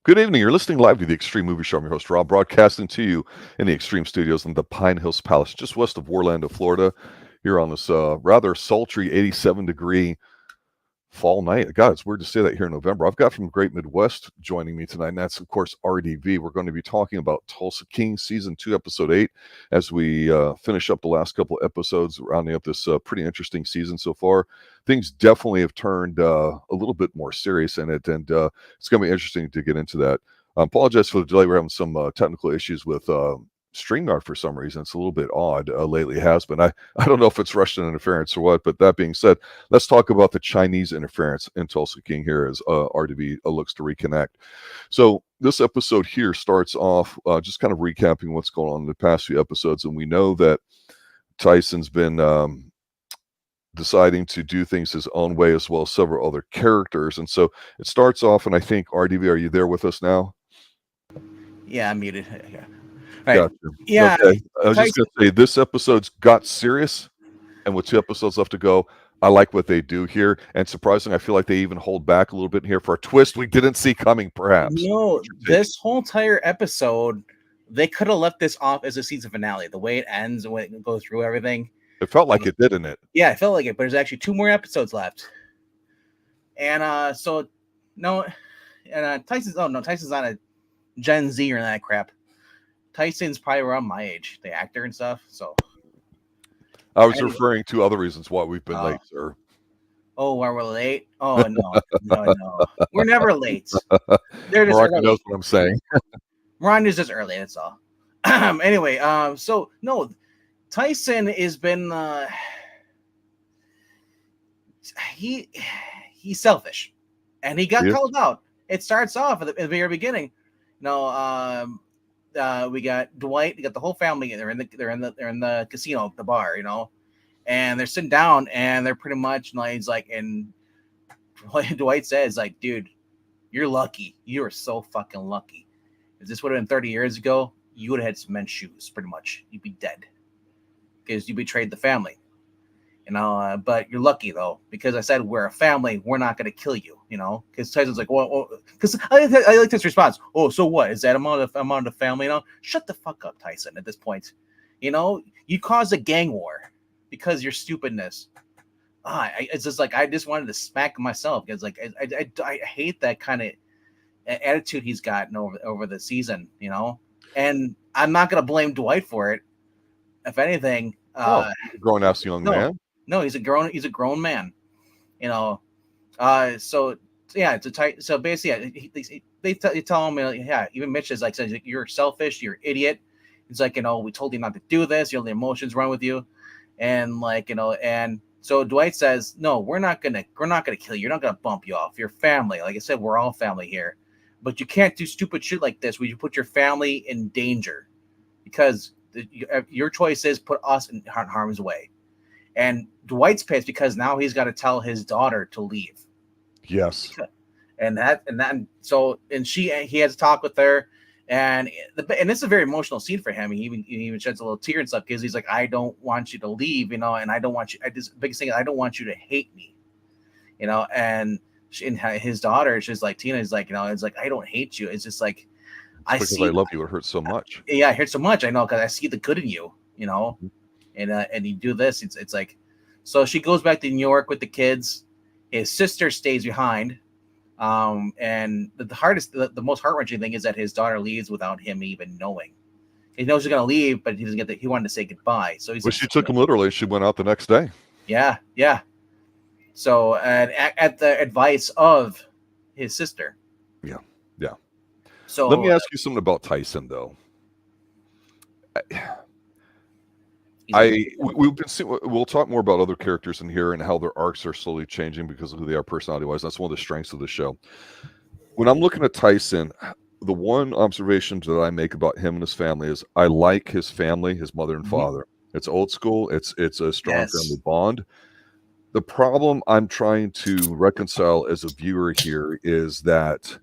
Good evening. You're listening live to the Extreme Movie Show. I'm your host, Rob, broadcasting to you in the Extreme Studios in the Pine Hills Palace, just west of Orlando, Florida, here on this rather sultry 87-degree fall night. God, it's weird to say that here in November. I've got from Great Midwest joining me tonight, and that's, of course, RDV. We're going to be talking about Tulsa King Season 2, Episode 8, as we finish up the last couple episodes, rounding up this pretty interesting season so far. Things definitely have turned a little bit more serious in it, and it's going to be interesting to get into that. I apologize for the delay. We're having some technical issues with StreamYard for some reason. It's a little bit odd lately, has been. I don't know if it's Russian interference or what, but that being said, let's talk about the Chinese interference in Tulsa King here as RDV looks to reconnect. So this episode here starts off just kind of recapping what's going on in the past few episodes, and we know that Tyson's been deciding to do things his own way, as well as several other characters. And so it starts off, and I think, RDV, are you there with us now? Yeah, I'm muted. Yeah. Right. Gotcha. Yeah. Okay. I was just going to say, this episode's got serious, and with 2 episodes left to go, I like what they do here. And surprisingly, I feel like they even hold back a little bit here for a twist we didn't see coming, perhaps. No, this whole entire episode, they could have left this off as a season finale. The way it ends, the way it goes through everything. It felt like it, didn't it? Yeah, it felt like it, but there's actually 2 more episodes left. And Tyson's on a Gen Z or that crap. Tyson's probably around my age, the actor and stuff. So I was referring to other reasons why we've been late, sir. Oh, why we're late? Oh, no. We're never late. Morocco knows what I'm saying. Ron is just early, that's all. Anyway, so no, Tyson has been he's selfish, and he got called out. It starts off at the very beginning. We got Dwight. We got the whole family. They're in the casino, the bar, and they're sitting down, and they're pretty much he's like, and Dwight says, like, dude, you're lucky. You are so fucking lucky. If this would have been 30 years ago, you would have had cement shoes. Pretty much, you'd be dead because you betrayed the family. But you're lucky though, because I said we're a family. We're not going to kill you, because Tyson's like, well, because I like this response. Oh, so what? Is that amount of family? Shut the fuck up, Tyson. At this point, you caused a gang war because your stupidness. It's just like I just wanted to smack myself because like I hate that kind of attitude he's gotten over the season, And I'm not going to blame Dwight for it. If anything, grown ass young man. No, he's a grown man, So yeah, it's a tight. So basically, they tell him, even Mitch is like, says you're selfish, you're an idiot. He's like, we told you not to do this. The emotions run with you, and and so Dwight says, no, we're not gonna kill you. You're not gonna bump you off. You're family. Like I said, we're all family here, but you can't do stupid shit like this where you put your family in danger, because your choice is put us in harm's way. And Dwight's pissed because now he's got to tell his daughter to leave. Yes. He has a talk with her, and this is a very emotional scene for him. He even sheds a little tear and stuff because he's like, I don't want you to leave, and I don't want you. Biggest thing is I don't want you to hate me, And his daughter, she's like, Tina is like, it's like, I don't hate you. It's just like, I love you. It hurts so much. Yeah, it hurts so much. I know, because I see the good in you, And you do this. It's like, so she goes back to New York with the kids. His sister stays behind, and the most heart-wrenching thing is that his daughter leaves without him even knowing. He knows she's gonna leave, but he doesn't get he wanted to say goodbye. So she took him literally. She went out the next day. Yeah. So at the advice of his sister. Yeah. So let me ask you something about Tyson, though. We'll talk more about other characters in here and how their arcs are slowly changing because of who they are personality-wise. That's one of the strengths of the show. When I'm looking at Tyson, the one observation that I make about him and his family is I like his family, his mother and father. It's old school. It's a strong family bond. The problem I'm trying to reconcile as a viewer here is that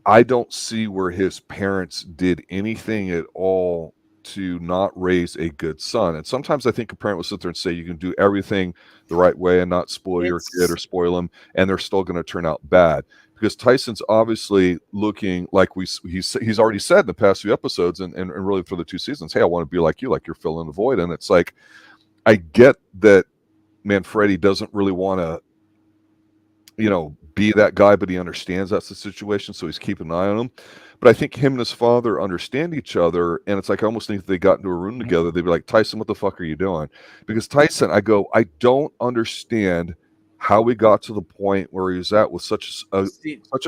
I don't see where his parents did anything at all to not raise a good son. And sometimes I think a parent will sit there and say you can do everything the right way and not spoil your kid or spoil them, and they're still going to turn out bad. Because Tyson's obviously looking like he's already said in the past few episodes and really for the 2 seasons, hey, I want to be like you, like you're filling the void. And it's like, I get that Manfredi doesn't really want to, be that guy, but he understands that's the situation, so he's keeping an eye on him. But I think him and his father understand each other, and it's like I almost think if they got into a room together, they'd be like, Tyson, what the fuck are you doing? Because Tyson, I don't understand how we got to the point where he was at with such a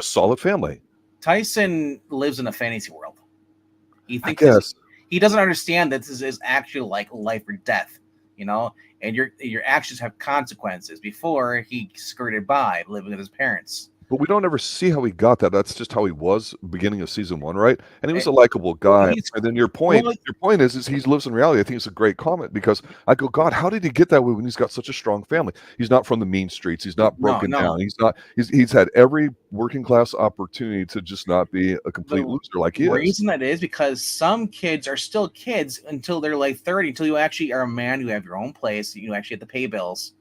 solid family. Tyson lives in a fantasy world. He thinks he doesn't understand that this is actually like life or death, and your actions have consequences. Before, he skirted by living with his parents. But we don't ever see how he got that. That's just how he was beginning of season 1, right? And he was a likable guy. And then your point is he lives in reality. I think it's a great comment because I go, God, how did he get that way when he's got such a strong family? He's not from the mean streets. He's not broken down. He's had every working class opportunity to just not be a complete loser like he is. The reason that is because some kids are still kids until they're like 30, until you actually are a man, you have your own place, you actually have to pay bills.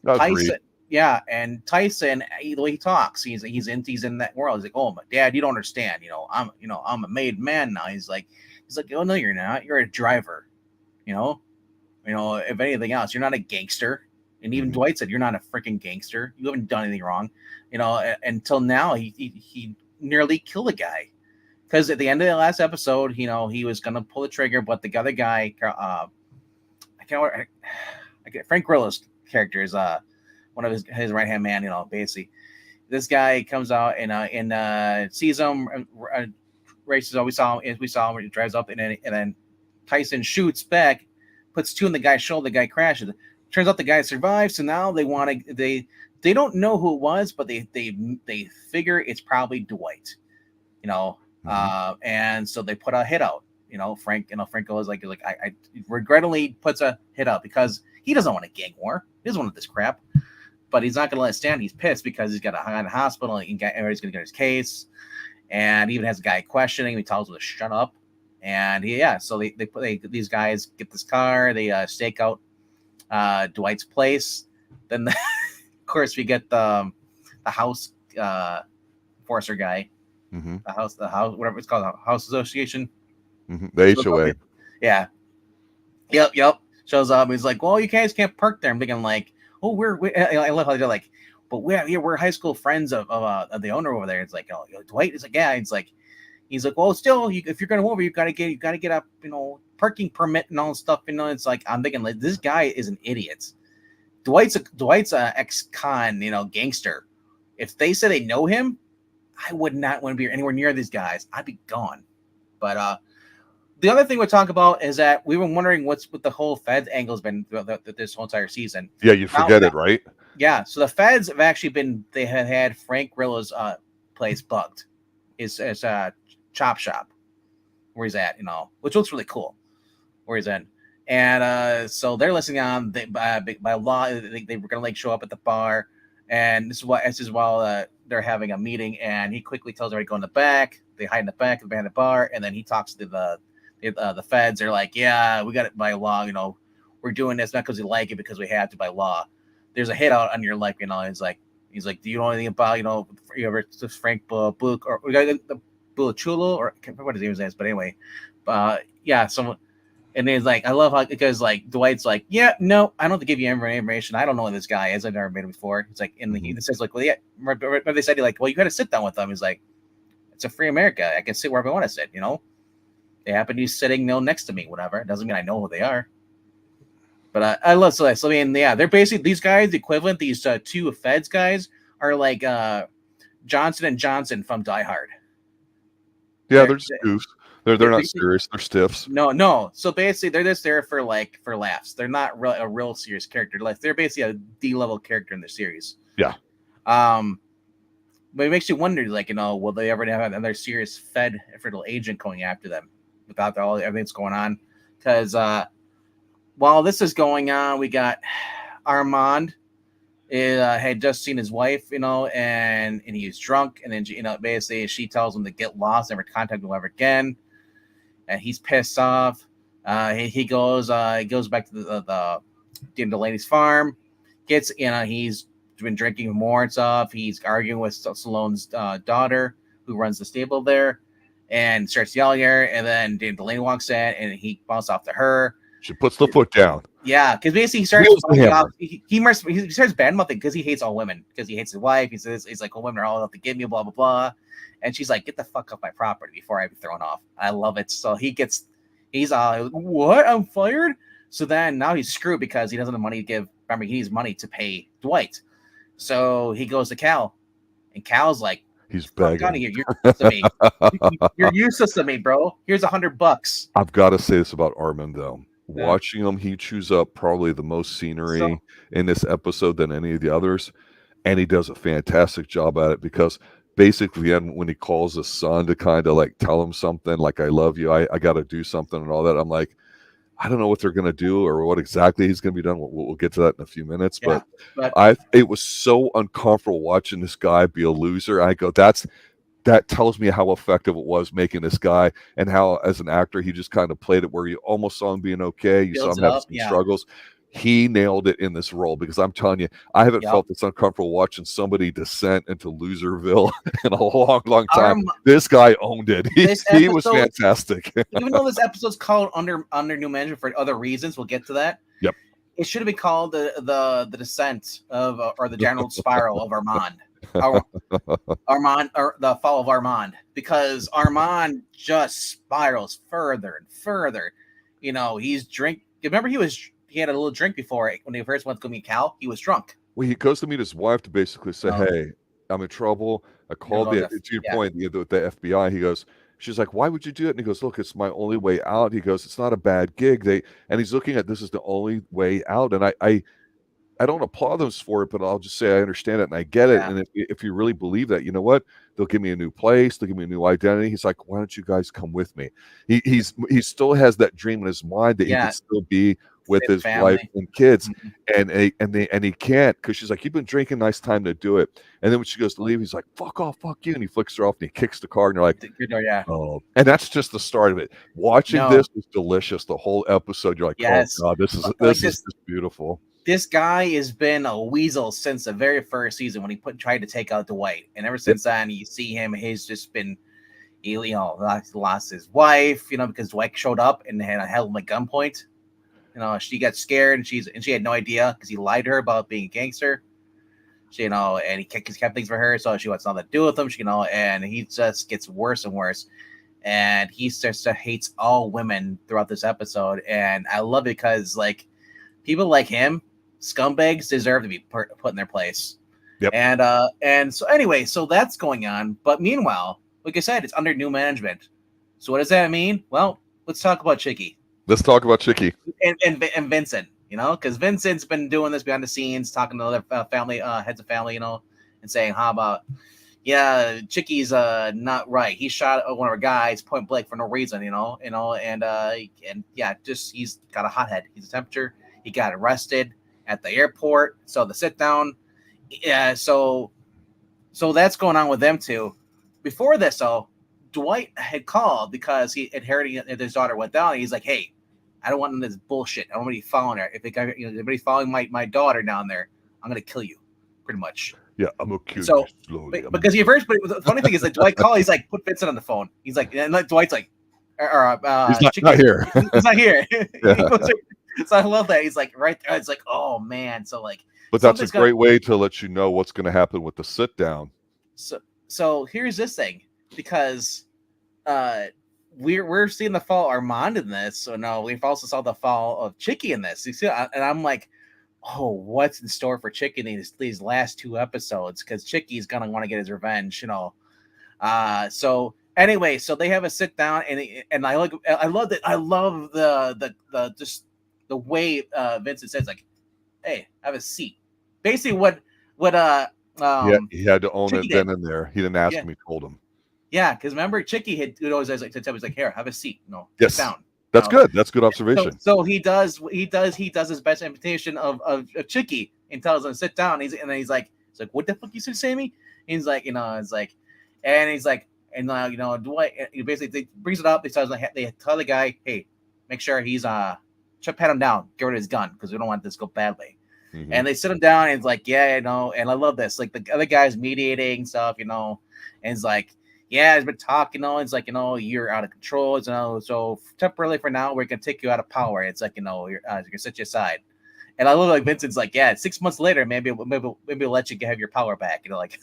Tyson. Yeah, and Tyson, the way he talks, he's in that world. He's like, "Oh, my dad, you don't understand. I'm a made man now." He's like, "Oh no, you're not. You're a driver. If anything else, you're not a gangster." And even Dwight said, "You're not a freaking gangster. You haven't done anything wrong." Until now, he nearly killed a guy because at the end of the last episode, he was gonna pull the trigger, but the other guy, Frank Grillo's character is one of his right hand man, basically. This guy comes out and sees him, races. We saw him. He drives up, and then Tyson shoots back, puts 2 in the guy's shoulder. The guy crashes. Turns out the guy survives. So now they don't know who it was, but they figure it's probably Dwight. And so they put a hit out. Frank goes like I regrettably puts a hit out because he doesn't want a gang war. He doesn't want this crap. But he's not going to let it stand. He's pissed because he's got to hang in the hospital. And everybody's going to get his case. And he even has a guy questioning him. He tells him to shut up. And so these guys get this car. They stake out Dwight's place. Then, of course, we get the house enforcer guy. Mm-hmm. The house, whatever it's called, house association. Mm-hmm. The HOA. Yeah. Yep. Shows up. He's like, well, you guys can't park there. I'm thinking like, oh, I love how they're like, but we're high school friends of the owner over there. It's like, oh, Dwight is like, yeah. He's like, well, still, if you're going to move over, you got to get a parking permit and all this stuff. It's like, I'm thinking like this guy is an idiot. Dwight's a ex-con, gangster. If they say they know him, I would not want to be anywhere near these guys. I'd be gone. But the other thing we'll talk about is that we were wondering what the whole Feds angle has been this whole entire season. Yeah, you forget it, right? Yeah, so the Feds have actually they have had Frank Grillo's place bugged. His chop shop, where he's at, which looks really cool, where he's in. And so they're listening on by law. They were going to show up at the bar. And this is while they're having a meeting. And he quickly tells everybody to go in the back. They hide in the back of the bar. And then he talks to the Feds. Are like, yeah, we got it by law. We're doing this not because we like it, because we have to by law. There's a hit out on your life. He's like, do you know anything about you ever Frank Book or we got the Bulachulo or I can't remember what his name is, but anyway, yeah, someone. And he's like, I love how because Dwight's like, yeah, no, I don't have to give you any information. I don't know who this guy is. I've never met him before. He's like, he says well, yeah. Remember they said well, you got to sit down with them. He's like, it's a free America. I can sit wherever I want to sit. They happen to be sitting next to me, whatever. It doesn't mean I know who they are. But I love Celeste. I mean, yeah, they're basically these guys. The equivalent, these 2 Feds guys are like Johnson and Johnson from Die Hard. Yeah, they're just goofs. They're not serious. They're stiffs. No. So basically, they're just there for laughs. They're not a real serious character. They're basically a D-level character in the series. Yeah. But it makes you wonder, will they ever have another serious federal agent going after them without everything that's going on? Because while this is going on, we got Armand had just seen his wife, and he was drunk, and then basically she tells him to get lost, never contact him ever again, and he's pissed off. He goes back to the Delaney's farm. He's been drinking more and stuff. He's arguing with Stallone's daughter, who runs the stable there, and starts yelling at her. And then Delaney walks in, and he bounces off to her. She puts the foot down. Yeah, because basically he starts he starts badmouthing because he hates all women, because he hates his wife. He says he's like, "All women are all out to get me," blah blah blah. And she's like, "Get the fuck off my property before I'm thrown off." I love it. So he's what? I'm fired. So then now he's screwed because he doesn't have money to give. Remember, he needs money to pay Dwight. So he goes to Cal, and Cal's like, he's begging. Out of here. You're useless to me. You're useless to me, bro. Here's $100. I've got to say this about Armand, though. Yeah. Watching him, he chews up probably the most scenery in this episode than any of the others, and he does a fantastic job at it, because basically when he calls his son to kind of like tell him something like, "I love you, I got to do something," and all that, I'm like, I don't know what they're going to do or what exactly he's going to be done. We'll get to that in a few minutes. Yeah, but it was so uncomfortable watching this guy be a loser. I go, that tells me how effective it was making this guy, and how as an actor he just kind of played it where you almost saw him being okay. You saw him have some struggles. He nailed it in this role, because I'm telling you, I haven't felt this uncomfortable watching somebody descend into Loserville in a long time. This guy owned it. He was fantastic. Even though this episode's called under new management for other reasons, we'll get to that. Yep. It should have been called the descent of or the downward spiral of Armand. Armand, or the fall of Armand, because Armand just spirals further and further. You know, he's drink. Remember, he had a little drink before when he first went to go meet Cal. He was drunk. Well, he goes to meet his wife to basically say, "Hey, I'm in trouble. I called to your point, the FBI." He goes, she's like, "Why would you do it?" And he goes, "Look, it's my only way out." He goes, "It's not a bad gig." And he's looking at this as the only way out. And I don't applaud them for it, but I'll just say I understand it and I get it. Yeah. And if you really believe that, you know what? They'll give me a new place. They'll give me a new identity. He's like, "Why don't you guys come with me?" He still has that dream in his mind that he can still be with his wife and kids, and he can't, because she's like, "You've been drinking, nice time to do it." And then when she goes to leave, he's like, "Fuck off, fuck you," and he flicks her off and he kicks the car, and you're like, "Oh!" And that's just the start of it. Watching this was delicious. The whole episode, you're like, "Oh God, this is just beautiful." This guy has been a weasel since the very first season when he tried to take out Dwight, and ever since then, you see him. He's just been, he lost his wife, because Dwight showed up and held him at gunpoint. She got scared, and she had no idea, because he lied to her about being a gangster. And he kept things for her, so she wants nothing to do with him. And he just gets worse and worse, and he starts to hate all women throughout this episode. And I love it because people like him, scumbags, deserve to be put in their place. Yep. And so anyway, so that's going on. But meanwhile, like I said, it's under new management. So what does that mean? Well, let's talk about Chicky. Let's talk about Chicky and Vincent. Because Vincent's been doing this behind the scenes, talking to other family heads of family, and saying, "How about, Chicky's not right. He shot one of our guys point blank for no reason, just he's got a hothead. He's a temperature. He got arrested at the airport. So the sit down, so that's going on with them too. Before this, though, Dwight had called because he had heard his daughter went down. And he's like, "Hey, I don't want none of this bullshit. I don't want anybody following her. If anybody following my daughter down there, I'm gonna kill you, pretty much." Yeah, I'm gonna kill you slowly. Because the funny thing is that Dwight called. He's like, "Put Vincent on the phone." He's like, and Dwight's like, he's not here. He's not here. So I love that. He's like right there. It's like, oh man. So but that's a great way to let you know what's going to happen with the sit down. So here's this thing, because we're seeing the fall of Armand in this. So no, we've also saw the fall of Chicky in this. You see, and I'm like, oh, what's in store for Chicky in these last two episodes? Because Chicky's gonna want to get his revenge, So anyway, so they have a sit down, and I love that. I love the just the way Vincent says, like, "Hey, have a seat." Basically, what he had to own Chicky it then and there. He didn't ask him; he told him. Yeah, because remember, Chicky had always to tell me, like, "Here, have a seat." No, yes, sit down. That's good. That's good observation. So he does his best imitation of Chicky and tells him to sit down. He's like, "What the fuck you should say to me?" And he's like, Dwight, he basically brings it up. They tell the guy, "Hey, make sure he's pat him down, get rid of his gun because we don't want this to go badly. Mhm. And they sit him down and it's like, yeah, you know, and I love this. Like the other guy's mediating stuff, you know, and it's like, yeah, he's been talking, you know, it's like, you know, you're out of control. It's, you know, so temporarily for now, we're gonna take you out of power. It's like, you know, you're gonna set you aside. And I love like Vincent's like, yeah, 6 months later, maybe we'll let you have your power back. You know, like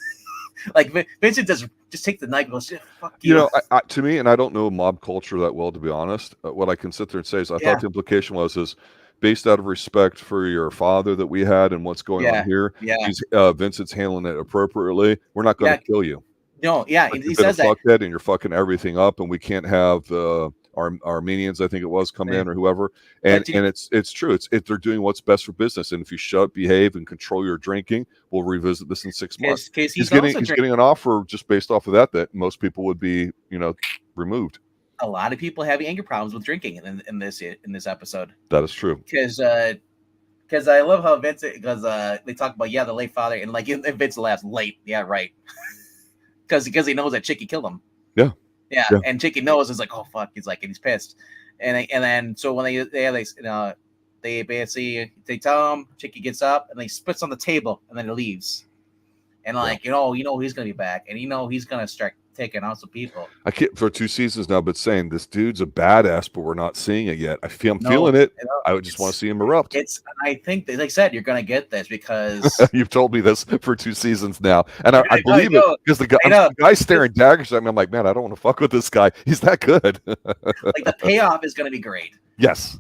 like Vincent just take the knife and goes, fuck you. You know, to me, and I don't know mob culture that well, to be honest. What I can sit there and say is, I thought the implication is based out of respect for your father that we had and what's going on here. He's Vincent's handling it appropriately. We're not going to kill you. No, yeah, Like, he says that. Fuckhead, and you're fucking everything up, and we can't have our Armenians, I think it was, come in or whoever. And it's true. They're doing what's best for business. And if you shut, behave, and control your drinking, we'll revisit this in 6 months. He's getting an offer just based off of that most people would be, you know, removed. A lot of people have anger problems with drinking in this episode. That is true. Because I love how Vincent, because they talk about the late father, and like Vincent laughs, late, yeah, right. Because he knows that Chicky killed him. Yeah. And Chicky knows, is like, oh fuck, he's like, and he's pissed. And then so when they basically tell him, Chicky gets up and he spits on the table and then he leaves. And like, you know he's gonna be back, and he's gonna start taking out some people. I can't for 2 seasons now, but saying this dude's a badass, but we're not seeing it yet. I'm feeling it. I would just want to see him erupt. I think, like I said, you're gonna get this because you've told me this for 2 seasons now, and I believe it because the guy's staring daggers at me. I'm like, man, I don't want to fuck with this guy. He's that good. Like the payoff is gonna be great. Yes.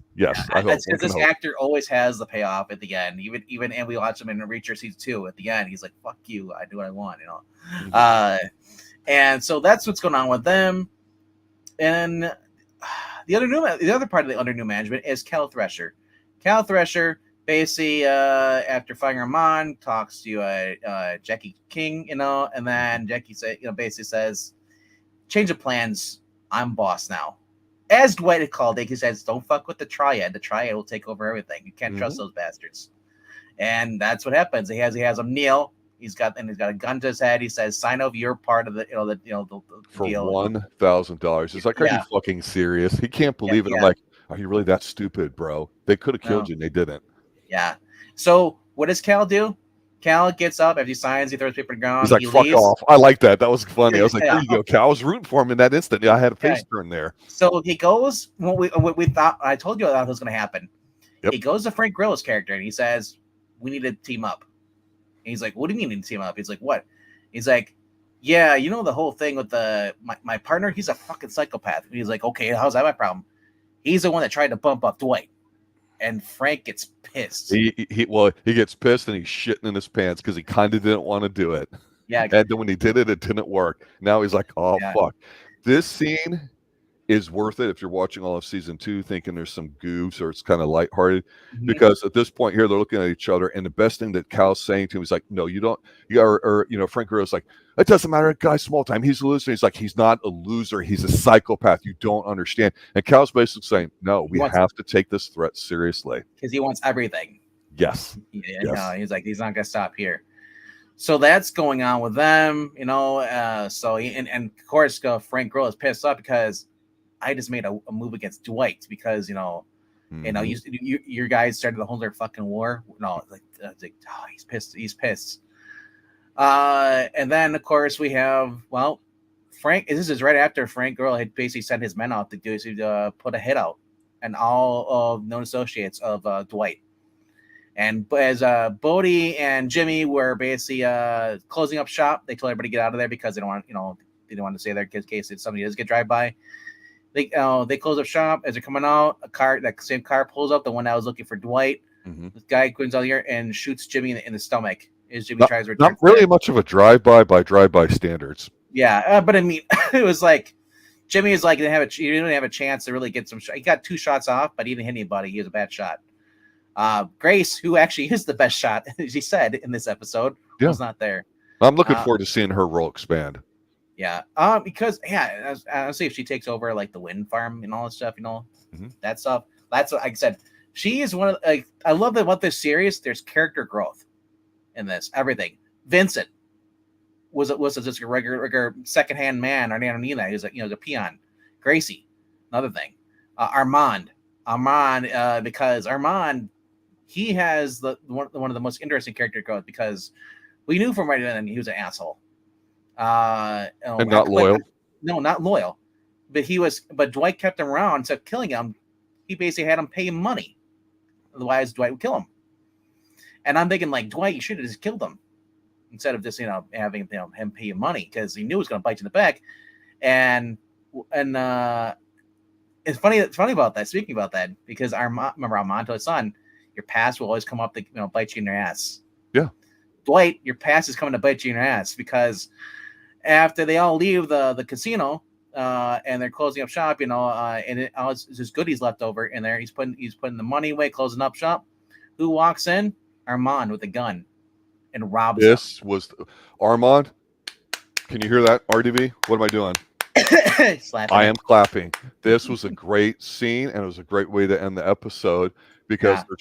I hope. This actor always has the payoff at the end. Even and we watch him in Reacher season 2 at the end. He's like, "Fuck you, I do what I want," you know. Mm-hmm. And so that's what's going on with them. And the other part of the under new management is Cal Thresher. Cal Thresher basically, after firing Armand, talks to Jackie King, you know, and then Jackie basically says, "Change of plans. I'm boss now." As Dwight had called it, he says, "Don't fuck with the Triad. The Triad will take over everything. You can't trust those bastards." And that's what happens. He has him kneel. He's got a gun to his head. He says, "Sign over your part of the for deal." $1,000. It's like, are you fucking serious? He can't believe it. I'm like, are you really that stupid, bro? They could have killed you, and they didn't. Yeah. So what does Cal do? Cal gets up after he signs. He throws paper to the ground. He's like, "Fuck off!" I like that. That was funny. I was like, "There you go, Cal." I was rooting for him in that instant. I had a face turn there. So he goes. What we thought. I told you that was going to happen. Yep. He goes to Frank Grillo's character and he says, "We need to team up." And he's like, "What do you mean need to team up?" He's like, "What?" He's like, "Yeah, you know the whole thing with my partner. He's a fucking psychopath." And he's like, "Okay, how's that my problem?" He's the one that tried to bump up Dwight. And Frank gets pissed. He gets pissed and he's shitting in his pants because he kind of didn't want to do it. Yeah. And then when he did it, it didn't work. Now he's like, "Oh, fuck." This scene is worth it if you're watching all of season 2 thinking there's some goofs or it's kind of lighthearted, because at this point here they're looking at each other, and the best thing that Cal's saying to him is like, "No, you don't." Frank Grillo's like, "It doesn't matter, guy's small time, he's a loser." He's like, "He's not a loser, he's a psychopath, you don't understand." And Cal's basically saying, "No, we have to take this threat seriously because he wants everything." Yes. He's like, he's not gonna stop here. So that's going on with them, you know. And of course, Frank Grillo is pissed off because I just made a move against Dwight because your guys started the whole fucking war. No, he's pissed. He's pissed. And then of course we have Frank. This is right after Frank Grillo had basically sent his men out to put a hit out, and all of known associates of Dwight. And as Bodie and Jimmy were basically closing up shop, they told everybody to get out of there because they don't want they didn't want to stay there in case somebody does get drive by. They close up shop as they're coming out. That same car pulls up, the one that was looking for Dwight. This guy goes out here and shoots Jimmy in the stomach. As Jimmy tries to return. Not really much of a drive-by by drive-by standards. Yeah, but I mean, it was like Jimmy is like he didn't have a chance to really get some. He got 2 shots off, but he didn't hit anybody. He was a bad shot. Grace, who actually is the best shot, as he said in this episode, was not there. I'm looking forward to seeing her role expand. Yeah, because honestly, if she takes over like the wind farm and all that stuff, that stuff. That's what like I said. She is one of I love that about this series. There's character growth in this. Everything. Vincent was just a regular secondhand man, or Nina. He was a peon. Gracie, another thing. Armand, Armand, because Armand, he has one of the most interesting character growth because we knew from right then he was an asshole. And not But loyal. no, not loyal. But Dwight kept him around instead of killing him. He basically had him pay him money. Otherwise, Dwight would kill him. And I'm thinking, like, Dwight, you should have just killed him instead of just having him pay you money because he knew he was going to bite you in the back. And it's funny about that. Speaking about that, because remember Armand told his son, your past will always come up to bite you in your ass. Yeah. Dwight, your past is coming to bite you in your ass because after they all leave the casino and they're closing up shop, and it's just goodies left over in there. He's putting the money away, closing up shop. Who walks in? Armand with a gun and robs him. This was Armand. Can you hear that, RDV? What am I doing? I am clapping. This was a great scene, and it was a great way to end the episode because they're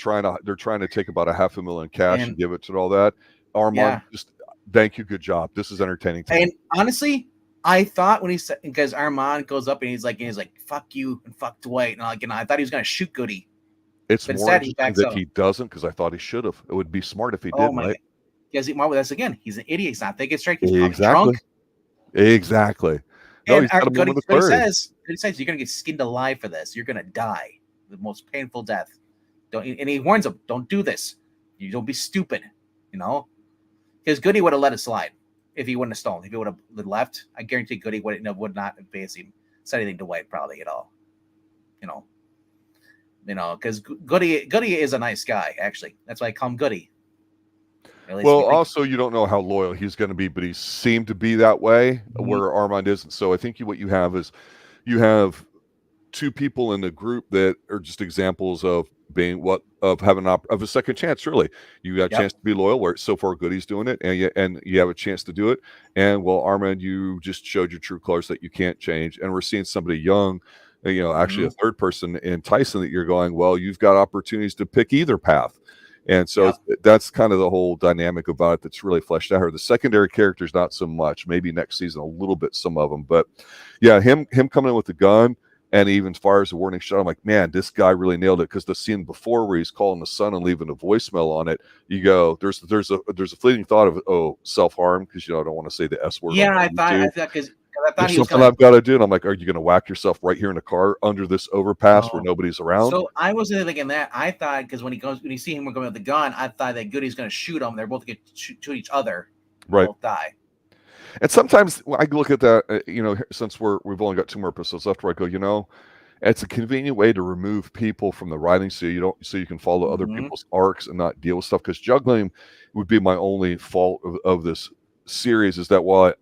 trying to take about $500,000 cash and give it to all that. Armand, just thank you, good job. This is entertaining. And honestly, I thought when he said, because Armand goes up and he's like fuck you and fuck Dwight, and I thought he was gonna shoot Goody. It's more interesting that he doesn't, because I thought he should have. It would be smart if he didn't, right? Because that's again, he's an idiot. He's not thinking straight. He's drunk. Exactly. No, and he says you're gonna get skinned alive for this. You're gonna die the most painful death. And he warns him, don't do this. You don't be stupid. Because Goody would have let it slide if he wouldn't have stolen. If he would have left, I guarantee Goody would not have basically said anything to White probably at all. Because Goody is a nice guy, actually. That's why I call him Goody. Well, also, you don't know how loyal he's going to be, but he seemed to be that way where Armand isn't. So I think what you have is you have two people in the group that are just examples of being having a second chance. Really, you got a chance to be loyal. Where so far Goody's doing it, and you have a chance to do it. And well, Armand, you just showed your true colors that you can't change. And we're seeing somebody young. Actually a third person in Tyson that you're going, well, you've got opportunities to pick either path. And so that's kind of the whole dynamic about it that's really fleshed out here. The secondary characters, not so much. Maybe next season a little bit, some of them. But yeah, him coming in with the gun and even as far as the warning shot, I'm like, man, this guy really nailed it. Because the scene before where he's calling the son and leaving a voicemail on it, you go, there's a fleeting thought of self-harm, because I don't want to say the S word. Yeah, I thought because I thought there's something I've got to do, and I'm like, are you going to whack yourself right here in the car under this overpass where nobody's around? So I wasn't thinking that. I thought because when you see him going with the gun, I thought that Goody's going to shoot him. They're both going to shoot each other. Right. Both die. And sometimes when I look at that, since we've only got 2 more episodes left, where I go, it's a convenient way to remove people from the writing so you can follow other people's arcs and not deal with stuff. Because juggling would be my only fault of this series, is that while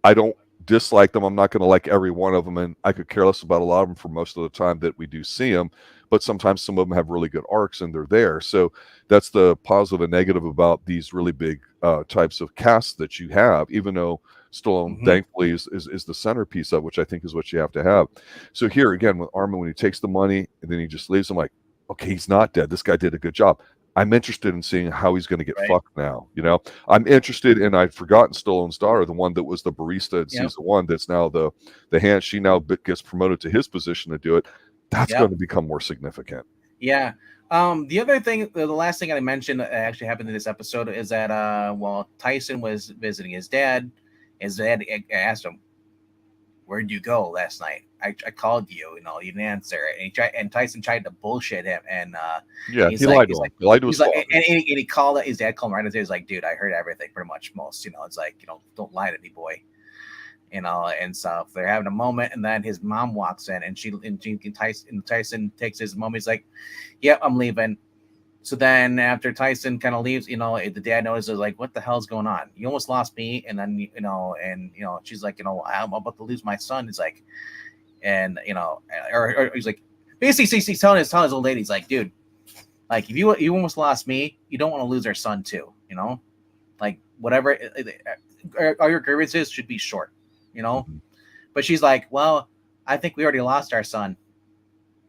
I don't dislike them, I'm not going to like every one of them, and I could care less about a lot of them for most of the time that we do see them. But sometimes some of them have really good arcs and they're there. So that's the positive and negative about these really big types of casts that you have, even though Stallone thankfully is the centerpiece of, which I think is what you have to have. So here again with Armand, when he takes the money and then he just leaves, I'm like, okay, he's not dead. This guy did a good job. I'm interested in seeing how he's going to get fucked now. I'm interested in, I'd forgotten Stallone's daughter, the one that was the barista in season 1, that's now the hand. She now gets promoted to his position to do it. That's going to become more significant. Yeah. The other thing, the last thing I mentioned that actually happened in this episode is that while Tyson was visiting his dad asked him, "Where'd you go last night? I called you, you didn't answer." And Tyson tried to bullshit him, and he lied to him. He lied to his father. And he called his dad, called him right away. He's like, "Dude, I heard everything pretty much most. It's like, don't lie to me, boy." And stuff. They're having a moment, and then his mom walks in, and Tyson takes his mom. He's like, "Yep, I'm leaving." So then after Tyson kind of leaves, the dad notices, like, what the hell's going on? You almost lost me, and then she's like, I'm about to lose my son. He's like, and or he's like, basically he's telling his old lady, he's like, dude, like if you almost lost me, you don't want to lose our son too, like whatever, all your grievances should be short. But she's like, well, I think we already lost our son.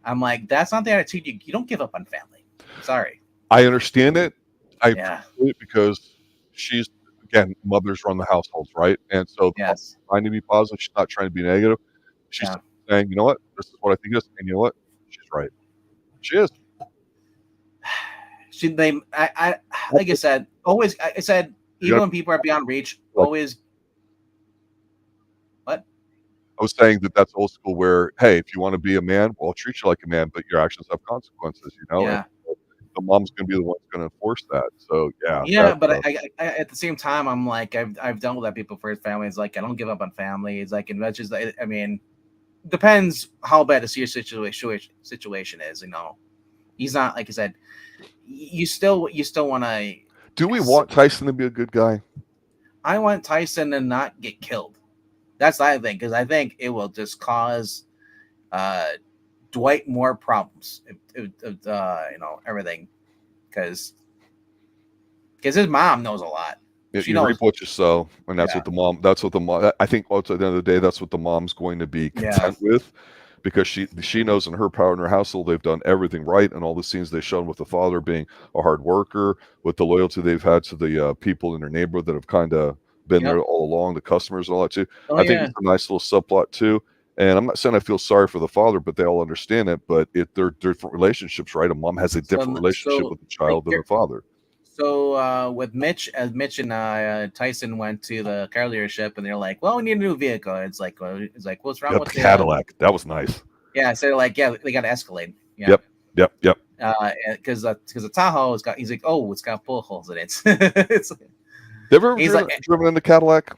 I'm like, that's not the attitude. You don't give up on family. Sorry. I understand it. I appreciate it because she's, again, mothers run the households, right? And so trying to be positive, she's not trying to be negative. She's saying, you know what, this is what I think is, and you know what, she's right. She is. Like I said, always. I said even when people are beyond reach, Like, always. What? I was saying that's old school. Where hey, if you want to be a man, well, I'll treat you like a man, but your actions have consequences. And Yeah. the mom's going to be the one who's going to enforce that. So yeah, Yeah, but I at the same time, I'm like, I've dealt with that people for his families. Like, I don't give up on family. It's like, and that's just, I mean, depends how bad the serious situation is. He's not, like I said, you still want to. do we want Tyson to be a good guy? I want Tyson to not get killed. That's what I think, because I think it will just cause Dwight more problems. Everything, because his mom knows a lot. She You knows reap what you sow, and that's Yeah. what the mom. That's what the mom. I think also at the end of the day, that's what the mom's going to be content with, because she knows in her power in her household they've done everything right, and all the scenes they've shown with the father being a hard worker, with the loyalty they've had to the people in their neighborhood that have kind of been there all along, the customers and all that too. I think it's a nice little subplot too. And I'm not saying I feel sorry for the father, but they all understand it. But they're different relationships, right? A mom has a different relationship with the child than the father. So with Mitch, as Mitch and Tyson went to the car dealership, and they're like, "Well, we need a new vehicle." It's like, what's wrong with the Cadillac? That was nice. Yeah, so they're like, "Yeah, they got to Escalade." Yeah. Yep. Because the Tahoe has got. He's like, "Oh, it's got pull holes in it." It's. Ever driven in the Cadillac?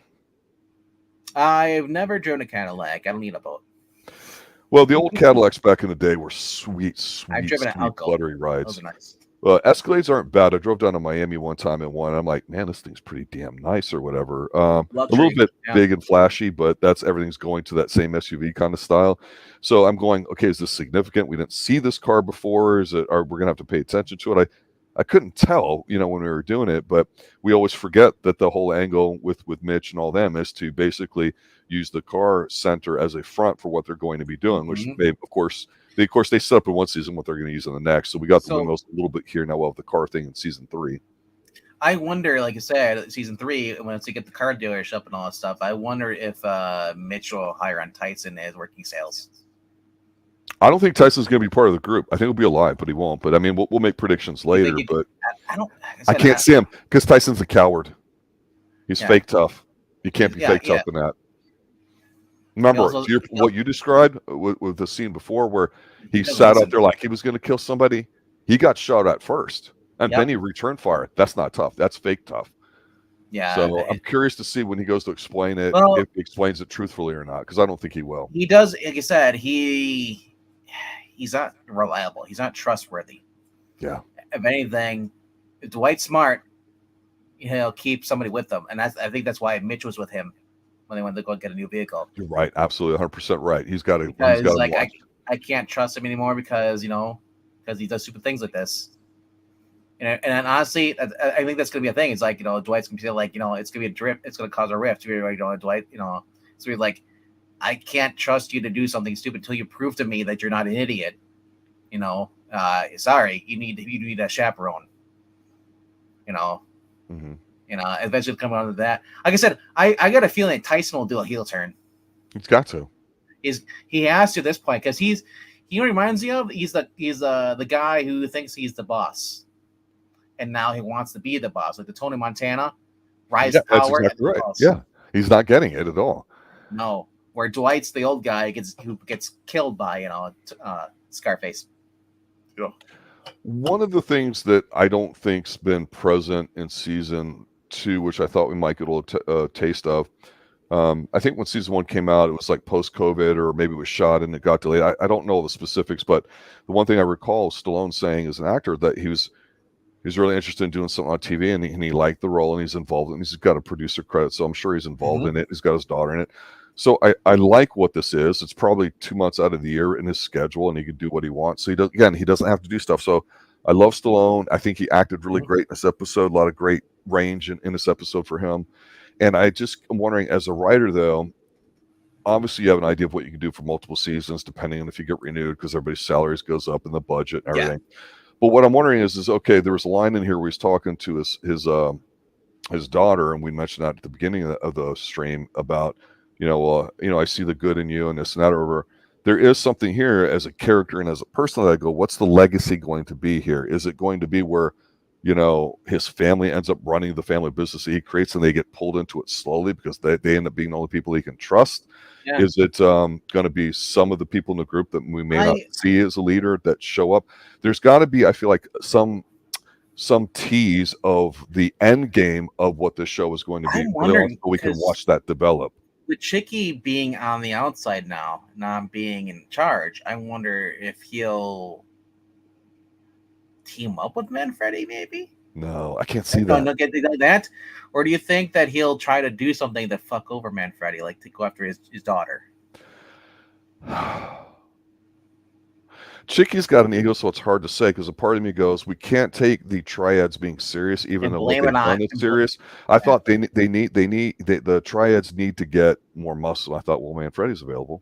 I've never driven a Cadillac. I don't need a boat. Well, the old Cadillacs back in the day were sweet, I've driven an buttery rides. Those are nice. Escalades aren't bad. I drove down to Miami one time in one. I'm like, man, this thing's pretty damn nice or whatever. A little bit big and flashy, but everything's going to that same SUV kind of style. So I'm going, okay, is this significant? We didn't see this car before. We're going to have to pay attention to it? I couldn't tell, when we were doing it, but we always forget that the whole angle with Mitch and all them is to basically use the car center as a front for what they're going to be doing, which of course they set up in one season what they're going to use in the next. So we got the windmills a little bit here. Now we'll have the car thing in season 3. I wonder, like I said, season 3, once they get the car dealership and all that stuff, I wonder if Mitch will hire on Tyson as working sales. I don't think Tyson's going to be part of the group. I think he'll be alive, but he won't. But I mean, we'll make predictions later. But I can't see him because Tyson's a coward. He's fake tough. You can't be fake tough in that. Remember what you described with the scene before where he sat out there like he was going to kill somebody? He got shot at first, and then he returned fire. That's not tough. That's fake tough. Yeah. So I'm curious to see when he goes to explain it, if he explains it truthfully or not, because I don't think he will. He does, like I said, he's not reliable. He's not trustworthy. Yeah. If anything, if Dwight's smart, he'll keep somebody with him, and I think that's why Mitch was with him when they went to go get a new vehicle. You're right, absolutely, 100% right. He's got to. Because like I can't trust him anymore because he does stupid things like this. And honestly, I think that's gonna be a thing. It's like Dwight's gonna be like it's gonna be a drift. It's gonna cause a rift. Dwight, it's gonna be like, I can't trust you to do something stupid until you prove to me that you're not an idiot. Sorry, you need a chaperone. Eventually come out of that. Like I said, I got a feeling that Tyson will do a heel turn. He's got to. He has to at this point because he reminds me of he's the guy who thinks he's the boss, and now he wants to be the boss, like the Tony Montana rise to power. That's exactly right. Yeah, he's not getting it at all. No, where Dwight's the old guy who gets killed by Scarface. Yeah. One of the things that I don't think's been present in season 2, which I thought we might get a little taste of. I think when season 1 came out, it was like post-COVID, or maybe it was shot and it got delayed. I don't know the specifics, but the one thing I recall Stallone saying as an actor that he was really interested in doing something on TV, and he liked the role, and he's involved, and he's got a producer credit, so I'm sure he's involved in it. He's got his daughter in it. So I like what this is. It's probably 2 months out of the year in his schedule, and he can do what he wants. So he doesn't have to do stuff. So I love Stallone. I think he acted really great in this episode. A lot of great range in this episode for him. And I'm wondering, as a writer, though, obviously you have an idea of what you can do for multiple seasons, depending on if you get renewed, because everybody's salaries goes up and the budget and everything. Yeah. But what I'm wondering is okay, there was a line in here where he's talking to his daughter, and we mentioned that at the beginning of the stream about, I see the good in you and this and that, or there is something here as a character and as a person that I go, what's the legacy going to be here? Is it going to be where, his family ends up running the family business that he creates and they get pulled into it slowly because they end up being the only people he can trust? Yeah. Is it going to be some of the people in the group that we may not see as a leader that show up? There's got to be, I feel like, some tease of the end game of what this show is going to be. I'm wondering, so we can watch that develop. With Chicky being on the outside now, not being in charge, I wonder if he'll team up with Manfredi, maybe? No, I can't see that. Don't get that. Or do you think that he'll try to do something to fuck over Manfredi, like to go after his daughter? Chicky's got an ego, so it's hard to say because a part of me goes, we can't take the triads being serious, even though what they've done is serious. I thought the triads need to get more muscle. I thought, well, Manfredi's available.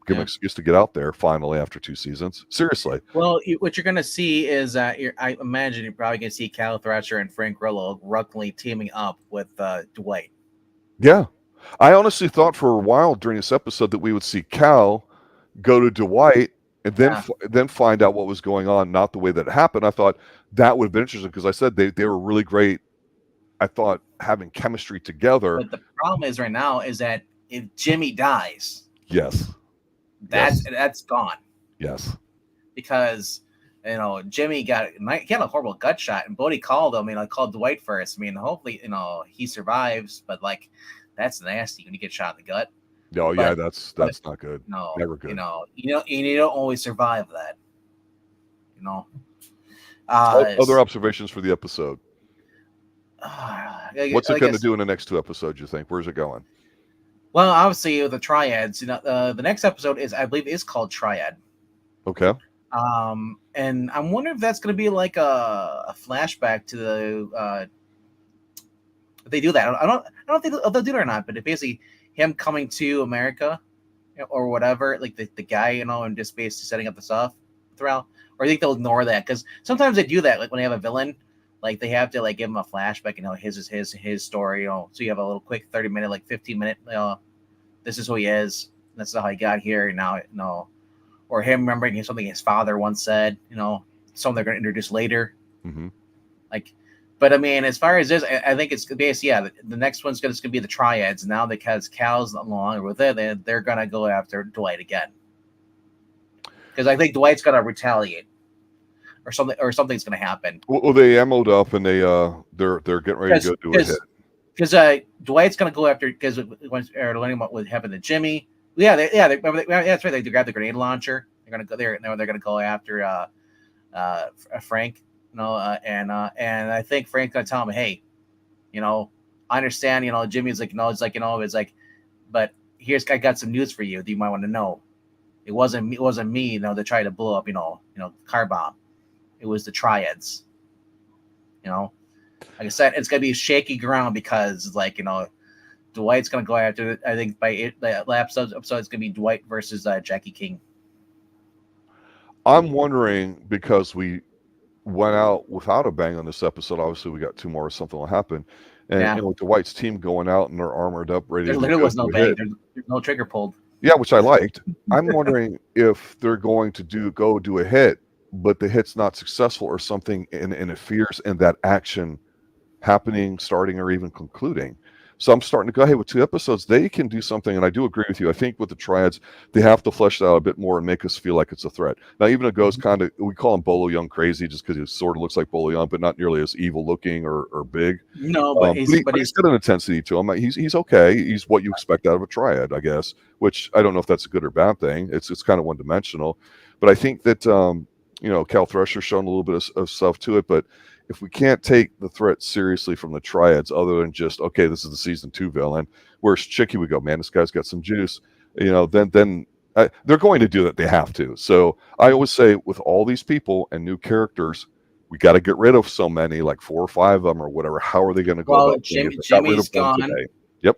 Give him an excuse to get out there finally after 2 seasons. Seriously. Well, what you're going to see is, I imagine you're probably going to see Cal Thresher and Frank Grillo ruckily teaming up with Dwight. Yeah. I honestly thought for a while during this episode that we would see Cal go to Dwight and then find out what was going on, not the way that it happened. I thought that would have been interesting because I said they were really great. I thought having chemistry together. But the problem is right now is that if Jimmy dies, yes, that's gone. Yes, because Jimmy got a horrible gut shot, and Bodie called him. Called Dwight first. Hopefully he survives, but that's nasty when you get shot in the gut. Oh yeah, that's not good. No, never good. You don't always survive that. Other observations for the episode. What's it going to do in the next 2 episodes? You think? Where's it going? Well, obviously with the triads, the next episode I believe is called Triad. Okay. And I'm wondering if that's going to be like a flashback to the. If they do that, I don't think they'll do it or not. But it basically him coming to America, or whatever, like the guy, and just basically setting up the stuff throughout. Or I think they'll ignore that because sometimes they do that. Like when they have a villain, like they have to give him a flashback. His is his story. So you have a little quick 30-minute, 15-minute. This is who he is. This is how he got here. Now, or him remembering something his father once said. Something they're going to introduce later. Mm-hmm. But as far as this, I think it's basically the next one's going to be the triads. Now because Cal's no longer with it, they're going to go after Dwight again. Because I think Dwight's going to retaliate, or something's going to happen. Well, they ammoed up and they're getting ready to go do a hit. Because Dwight's going to go after once learning about what happened to Jimmy. That's right. They grabbed the grenade launcher. They're going to go there. They're going to go after Frank. And I think Frank's gonna tell him, hey, I understand, Jimmy's but I got some news for you that you might want to know. It wasn't me, that tried to blow up, car bomb. It was the triads. Like I said, it's gonna be shaky ground because Dwight's gonna go after it. I think by the last episode it's gonna be Dwight versus Jackie King. I'm wondering because we went out without a bang on this episode. Obviously, we got 2 more or something will happen. And with Dwight's team going out and they're armored up, ready. There literally was no bang. There's no trigger pulled. Yeah, which I liked. I'm wondering if they're going to do a hit, but the hit's not successful or something interferes in that action happening, starting, or even concluding. So I'm starting to go, hey, with 2 episodes, they can do something. And I do agree with you. I think with the triads, they have to flesh it out a bit more and make us feel like it's a threat. Now, even it goes kind of, we call him Bolo Young crazy just because he sort of looks like Bolo Young, but not nearly as evil looking or big. No, but he's got an intensity to him. He's okay. He's what you expect out of a triad, I guess, which I don't know if that's a good or bad thing. It's kind of one dimensional. But I think that, Cal Thresher's shown a little bit of stuff to it, but if we can't take the threat seriously from the triads, other than just, okay, this is the season 2 villain, where's Chicky? We go, man, this guy's got some juice. Then they're going to do that. They have to. So I always say, with all these people and new characters, we got to get rid of so many, like 4 or 5 of them or whatever. How are they going to go? Well, Jimmy's gone. Yep.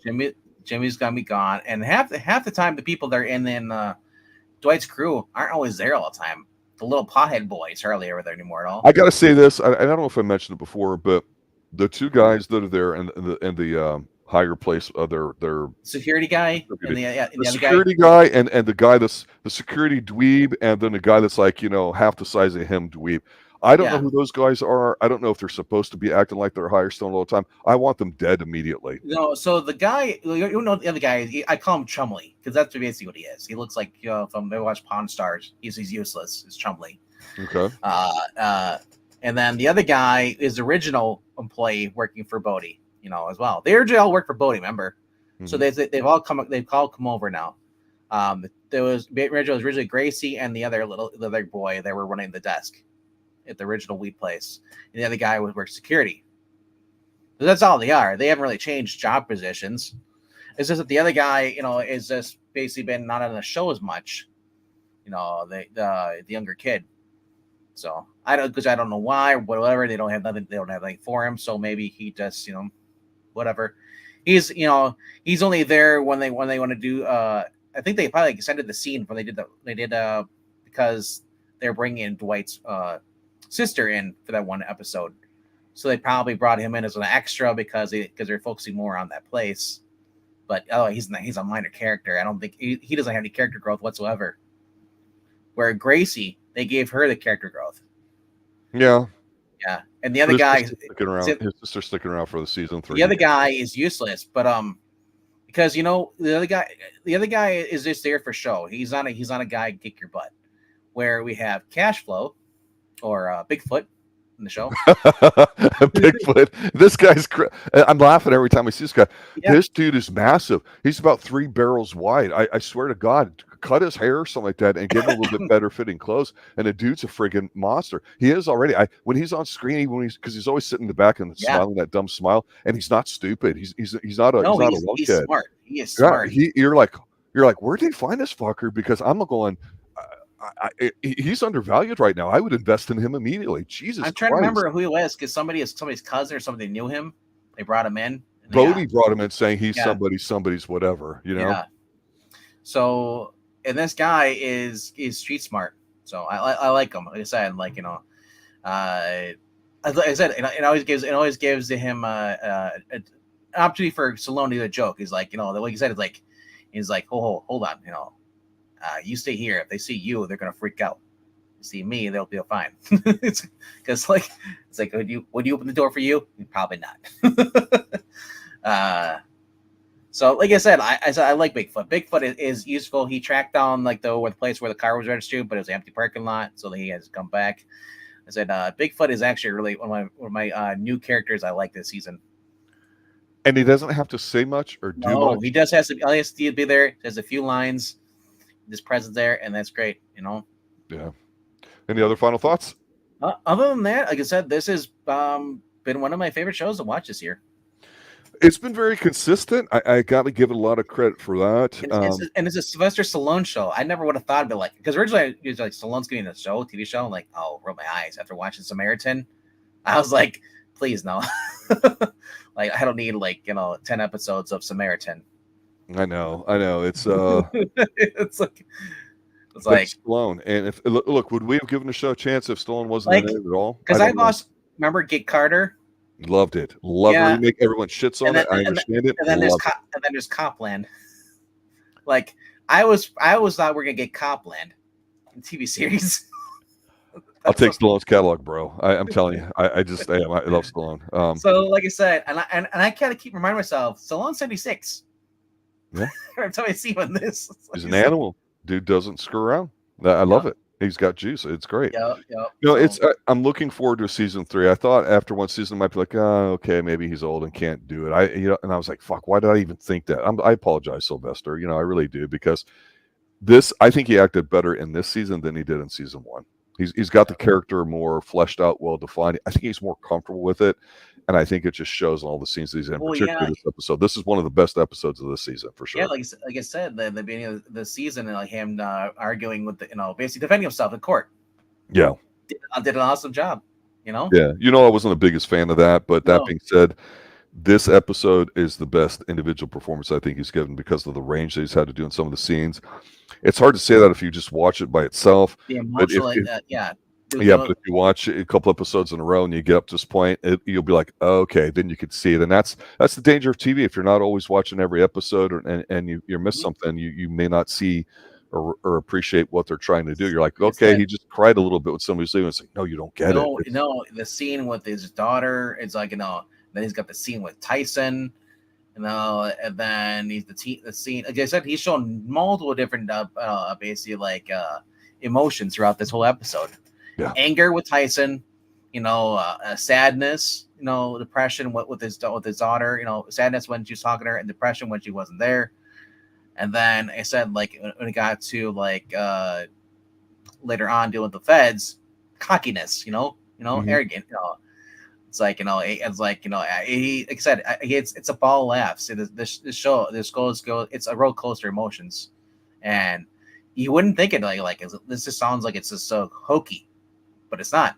Jimmy's gonna be gone, and half the time the people that are in Dwight's crew aren't always there all the time. The little pothead boys hardly ever there anymore at all. I got to say this. I don't know if I mentioned it before, but the 2 guys that are there and the higher place, their security guy and the the other guy. security guy and the guy that's the security dweeb, and then the guy that's like, half the size of him dweeb. I don't know Yeah. who those guys are. I don't know if they're supposed to be acting like they're higher stone all the time. I want them dead immediately. No, so the guy, you know, the other guy, I call him Chumley because that's basically what he is. He looks like, from they watch Pawn Stars. He's useless. It's Chumley. Okay. And then the other guy is the original employee working for Bodie, as well. They originally all worked for Bodie, remember? Mm-hmm. So they've all come over now. There was originally Gracie and the other boy that were running the desk at the original weed place, and the other guy worked security. So that's all they are. They haven't really changed job positions. It's just that the other guy, is just basically been not on the show as much. The younger kid. So I don't know why, or whatever. They don't have nothing. They don't have anything for him. So maybe he just, whatever. He's only there when they want to do. I think they probably extended the scene when they did because they're bringing in Dwight's sister in for that one episode. So they probably brought him in as an extra because they're focusing more on that place. But he's a minor character. I don't think he doesn't have any character growth whatsoever. Where Gracie, they gave her the character growth. Yeah. Yeah. And the other guy his sister's sticking around for the season 3. The other guy is useless, but because the other guy is just there for show. He's not a guy kick your butt. Where we have Cash Flow or Bigfoot in the show. Bigfoot. This guy's I'm laughing every time I see this guy. Yeah. This dude is massive. He's about 3 barrels wide. I swear to God, cut his hair or something like that and give him a little bit better fitting clothes. And the dude's a friggin' monster. He is already. When he's on screen, because he's always sitting in the back and smiling that dumb smile, and he's not stupid. He's not a he's smart. He is smart. You're like, where'd they find this fucker? Because I'm going. He's undervalued right now. I would invest in him immediately. Jesus, I'm trying to remember who he was because somebody's cousin or somebody knew him. They brought him in. Bodie brought him in saying he's somebody's whatever, Yeah. So, and this guy is street smart. So I like him. Like I said, I said, it always gives him an opportunity for Stallone to do a joke. He's like, like you said, he's like, oh, hold on, you stay here. If they see you, they're gonna freak out. You see me, they'll be fine. It's because it's like would you open the door for you? Probably not. So like I said, I like Bigfoot. Bigfoot is useful. He tracked down the place where the car was registered, but it was an empty parking lot, so he has to come back. I said Bigfoot is actually really one of my new characters I like this season. And he doesn't have to say much or do much. He just has to be there. There's a few lines. His presence there, and that's great. Yeah. Any other final thoughts? Other than that, like I said, this has been one of my favorite shows to watch this year. It's been very consistent. I got to give it a lot of credit for that. And it's a Sylvester Stallone show. I never would have thought of it because originally it was like Stallone's getting a TV show. I'm like, oh, roll my eyes after watching Samaritan. I was like, please no. I don't need 10 episodes of Samaritan. I know. It's it's like Stallone. And if look, would we have given the show a chance if Stallone wasn't in it at all? Because I lost. Remember Get Carter? Loved it. Loved the remake. Everyone shits on it. I understand it. And then there's Copland. I always thought we're gonna get Copland in TV series. I'll take Stallone's catalog, bro. I'm telling you, I love Stallone. So like I said, and I kind of keep reminding myself, Stallone's 76. Yeah. Every time I see him in this, he's an animal. Dude doesn't screw around. I love it. He's got juice. It's great. Yeah. I'm looking forward to season 3. I thought after one season I might be like, oh, okay, maybe he's old and can't do it. And I was like, fuck, why did I even think that? I apologize, Sylvester. I really do, because I think he acted better in this season than he did in season 1. He's got the character more fleshed out, well defined. I think he's more comfortable with it, and I think it just shows in all the scenes that he's in, particularly this episode. This is one of the best episodes of this season for sure. Yeah, like I said, the beginning of the season, and him arguing with basically defending himself in court. Yeah, did an awesome job. Yeah, I wasn't the biggest fan of that, but that being said, this episode is the best individual performance I think he's given because of the range that he's had to do in some of the scenes. It's hard to say that if you just watch it by itself. The emotional, Yeah, but if you watch a couple episodes in a row and you get up to this point, you'll be like, okay, then you could see it. And that's the danger of TV. If you're not always watching every episode, and you miss something, you may not see or appreciate what they're trying to do. You're like, okay, he just cried a little bit when somebody's leaving. It's like, no, you don't get it. No, the scene with his daughter, it's like, then he's got the scene with Tyson, and then he's the scene. Like I said, he's shown multiple different basically like emotions throughout this whole episode. Yeah. Anger with Tyson, sadness, depression with his daughter, sadness when she was talking to her, and depression when she wasn't there. And then I said, like, when it got to like later on dealing with the feds, cockiness, arrogant, it's like, he, like I said, it's a ball of laughs. This show goes, it's a roller coaster of emotions, and you wouldn't think it like this just sounds like it's just so hokey, but it's not.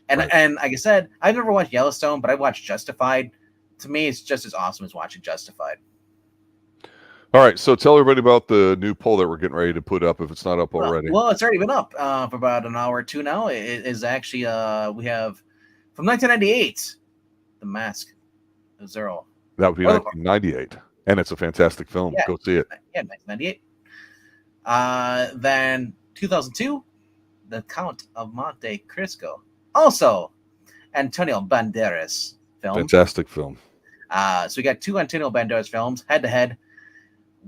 And right. And like I said, I've never watched Yellowstone, but I watched Justified. To me, it's just as awesome as watching Justified. All right, so tell everybody about the new poll that we're getting ready to put up if it's not up already. Well, it's already been up for about an hour or two now. It is actually we have from 1998, The Mask of Zorro. That would be 1998, and it's a fantastic film. Yeah. Go see it. Yeah, 1998. Then 2002, The Count of Monte Cristo. Also, Antonio Banderas film. Fantastic film. So we got two Antonio Banderas films head to head.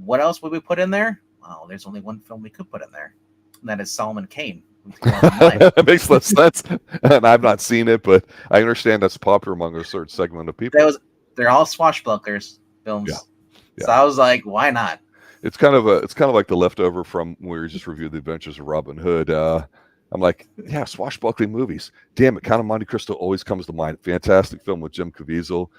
What else would we put in there? Well, there's only one film we could put in there, and that is Solomon Kane. That makes less sense, and I've not seen it, but I understand that's popular among a certain segment of people. They're all swashbucklers films. Yeah. So I was like, why not? It's kind of like the leftover from when we just reviewed the Adventures of Robin Hood. I'm like, yeah, swashbuckling movies. Damn it, Count of Monte Cristo always comes to mind. Fantastic film with Jim Caviezel,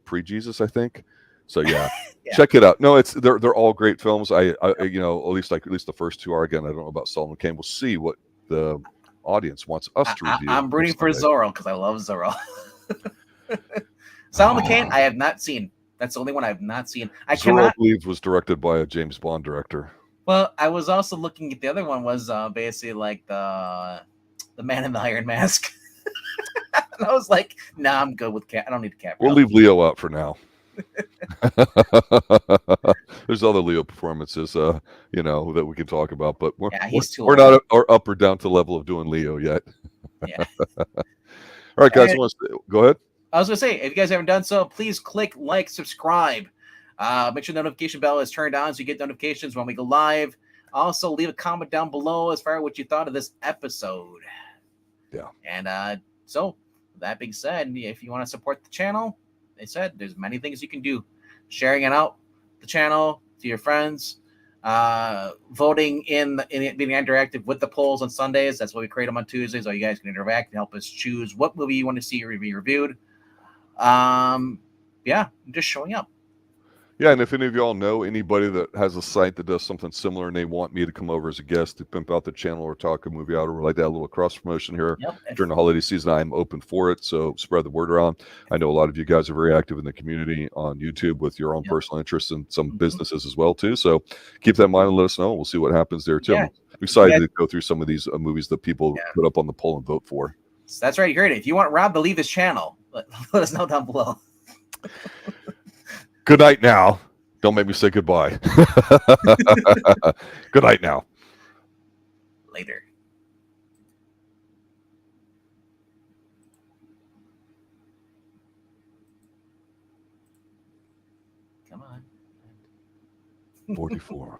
pre-Jesus, I think. So yeah, check it out. No, they're all great films. I at least the first two are. Again, I don't know about Solomon Kane. We'll see what the audience wants us to review. I'm rooting for Zorro because I love Zorro. Solomon Kane, I have not seen. That's the only one I have not seen. Zorro, I believe, was directed by a James Bond director. Well, I was also looking at the other one was basically like the Man in the Iron Mask. And I was like, nah, I'm good with Cap. I don't need Cap. We'll leave Leo out for now. There's other Leo performances, that we can talk about, but we're not up or down to the level of doing Leo yet. Yeah. All right, guys, go ahead. I was gonna say, if you guys haven't done so, please click like, subscribe. Make sure the notification bell is turned on so you get notifications when we go live. Also, leave a comment down below as far as what you thought of this episode. Yeah. And so, that being said, if you want to support the channel, they said there's many things you can do. Sharing it out the channel to your friends, voting in it, being interactive with the polls on Sundays. That's why we create them on Tuesdays, so you guys can interact and help us choose what movie you want to see reviewed. Just showing up. Yeah, and if any of y'all know anybody that has a site that does something similar and they want me to come over as a guest to pimp out the channel or talk a movie out or like that, a little cross promotion here during the holiday season, I'm open for it. So spread the word around. I know a lot of you guys are very active in the community on YouTube with your own personal interests and some businesses as well too. So keep that in mind and let us know. We'll see what happens there too. I'm excited to go through some of these movies that people put up on the poll and vote for. That's right. You heard it. If you want Rob to leave his channel, let us know down below. Good night now. Don't make me say goodbye. Good night now. Later. Come on. 44.